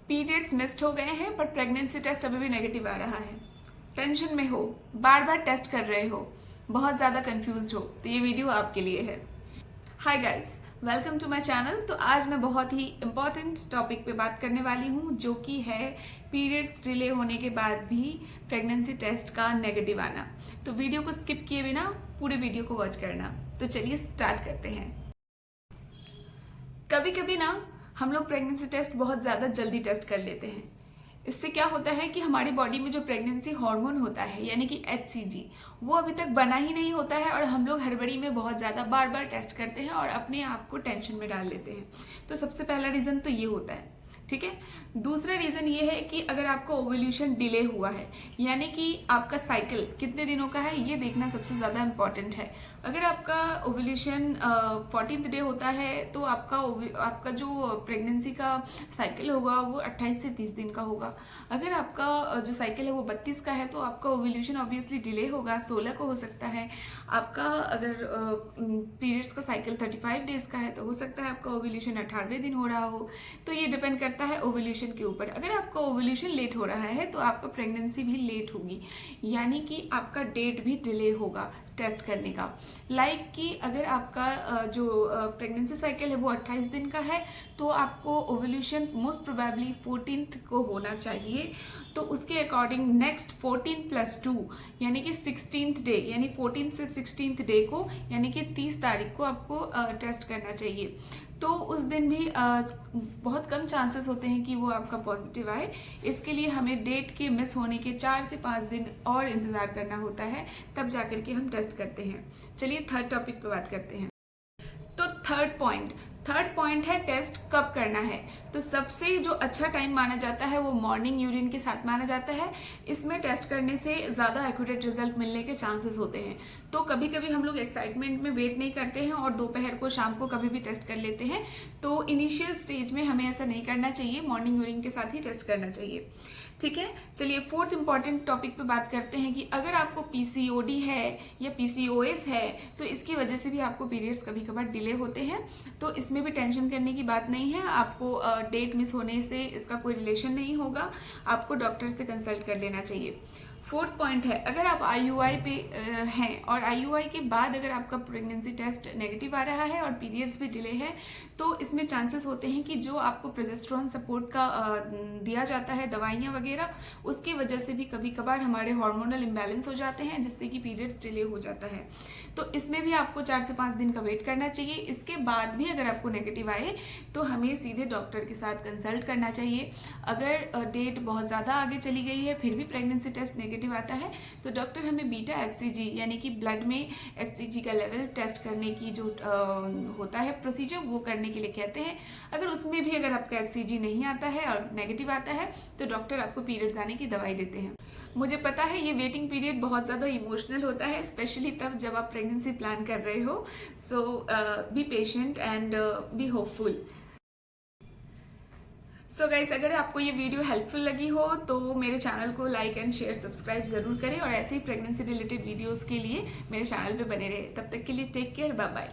Periods missed हो गए हैं पर प्रेगनेंसी टेस्ट अभी भी नेगेटिव आ रहा है, टेंशन में हो, बार बार टेस्ट कर रहे हो, बहुत ज़्यादा कंफ्यूज्ड हो, तो ये वीडियो आपके लिए है। Hi guys, welcome to my channel. तो आज मैं बहुत ही इम्पॉर्टेंट टॉपिक पे बात करने वाली हूँ, जो कि है पीरियड्स डिले होने के बाद भी प्रेगनेंसी टेस्ट का नेगेटिव आना। तो वीडियो को स्किप किए बिना पूरे वीडियो को वॉच करना। तो चलिए स्टार्ट करते हैं। कभी कभी ना हम लोग प्रेगनेंसी टेस्ट बहुत ज़्यादा जल्दी टेस्ट कर लेते हैं। इससे क्या होता है कि हमारी बॉडी में जो प्रेगनेंसी हार्मोन होता है यानी कि HCG, वो अभी तक बना ही नहीं होता है और हम लोग हड़बड़ी में बहुत ज़्यादा बार बार टेस्ट करते हैं और अपने आप को टेंशन में डाल लेते हैं। तो सबसे पहला रीज़न तो ये होता है, ठीक है। दूसरा रीज़न ये है कि अगर आपका ओव्यूलेशन डिले हुआ है, यानी कि आपका साइकिल कितने दिनों का है, ये देखना सबसे ज़्यादा इम्पॉर्टेंट है। अगर आपका ओव्यूलेशन 14th डे होता है तो आपका जो प्रेगनेंसी का साइकिल होगा वो 28 से 30 दिन का होगा। अगर आपका जो साइकिल है वो 32 का है तो आपका ओव्यूलेशन ऑब्वियसली डिले होगा, 16 को हो सकता है। आपका अगर पीरियड्स का साइकिल 35 डेज का है तो हो सकता है आपका ओव्यूलेशन 18वें दिन हो रहा हो। तो ये डिपेंड करता है ओव्यूलेशन के ऊपर। अगर आपका ओव्यूलेशन लेट हो रहा है तो आपका प्रेगनेंसी भी लेट होगी, यानी कि आपका डेट भी डिले होगा टेस्ट करने का। लाइक कि अगर आपका जो प्रेगनेंसी साइकिल है वो 28 दिन का है तो आपको ओव्यूलेशन मोस्ट प्रोबेबली 14th को होना चाहिए। तो उसके अकॉर्डिंग नेक्स्ट 14 + 2 यानी कि 16th डे, यानी 14 से 16th डे को यानी कि 30 तारीख को आपको टेस्ट करना चाहिए। तो उस दिन भी बहुत कम चांसेस होते हैं कि वो आपका पॉजिटिव आए। इसके लिए हमें डेट के मिस होने के 4 से 5 दिन और इंतज़ार करना होता है, तब जाकर के हम टेस्ट करते हैं। चलिए थर्ड टॉपिक पे बात करते हैं। तो थर्ड पॉइंट है टेस्ट कब करना है। तो सबसे जो अच्छा टाइम माना जाता है वो मॉर्निंग यूरिन के साथ माना जाता है। इसमें टेस्ट करने से ज़्यादा एक्यूरेट रिजल्ट मिलने के चांसेस होते हैं। तो कभी कभी हम लोग एक्साइटमेंट में वेट नहीं करते हैं और दोपहर को, शाम को कभी भी टेस्ट कर लेते हैं। तो इनिशियल स्टेज में हमें ऐसा नहीं करना चाहिए, मॉर्निंग यूरिन के साथ ही टेस्ट करना चाहिए, ठीक है। चलिए फोर्थ इंपॉर्टेंट टॉपिक पे बात करते हैं कि अगर आपको PCOD है या PCOS है तो इसकी वजह से भी आपको पीरियड्स कभी कभार डिले होते हैं। तो इसमें भी टेंशन करने की बात नहीं है। आपको डेट मिस होने से इसका कोई रिलेशन नहीं होगा, आपको डॉक्टर से कंसल्ट कर लेना चाहिए। फोर्थ पॉइंट है, अगर आप IUI पे हैं और IUI के बाद अगर आपका प्रेगनेंसी टेस्ट नेगेटिव आ रहा है और पीरियड्स भी डिले है तो इसमें चांसेस होते हैं कि जो आपको प्रोजेस्टेरोन सपोर्ट का दिया जाता है, दवाइयाँ वगैरह, उसकी वजह से भी कभी कभार हमारे हार्मोनल इम्बैलेंस हो जाते हैं, जिससे कि पीरियड्स डिले हो जाता है। तो इसमें भी आपको 4 से 5 दिन का वेट करना चाहिए। इसके बाद भी अगर आपको नेगेटिव आए तो हमें सीधे डॉक्टर के साथ कंसल्ट करना चाहिए। अगर डेट बहुत ज़्यादा आगे चली गई है फिर भी प्रेगनेंसी टेस्ट नेगेटिव आता है तो डॉक्टर हमें बीटा HCG यानी कि ब्लड में HCG का लेवल टेस्ट करने की जो होता है प्रोसीजर, वो करने के लिए कहते हैं। अगर उसमें भी अगर आपका HCG नहीं आता है और नेगेटिव आता है तो डॉक्टर आपको पीरियड्स आने की दवाई देते हैं। मुझे पता है ये वेटिंग पीरियड बहुत ज़्यादा इमोशनल होता है, स्पेशली तब जब आप प्रेगनेंसी प्लान कर रहे हो। So be patient and be hopeful. So guys, अगर आपको ये वीडियो हेल्पफुल लगी हो तो मेरे चैनल को लाइक एंड शेयर सब्सक्राइब ज़रूर करें और ऐसे ही प्रेगनेंसी रिलेटेड वीडियोस के लिए मेरे चैनल पे बने रहे। तब तक के लिए टेक केयर, बाय बाय।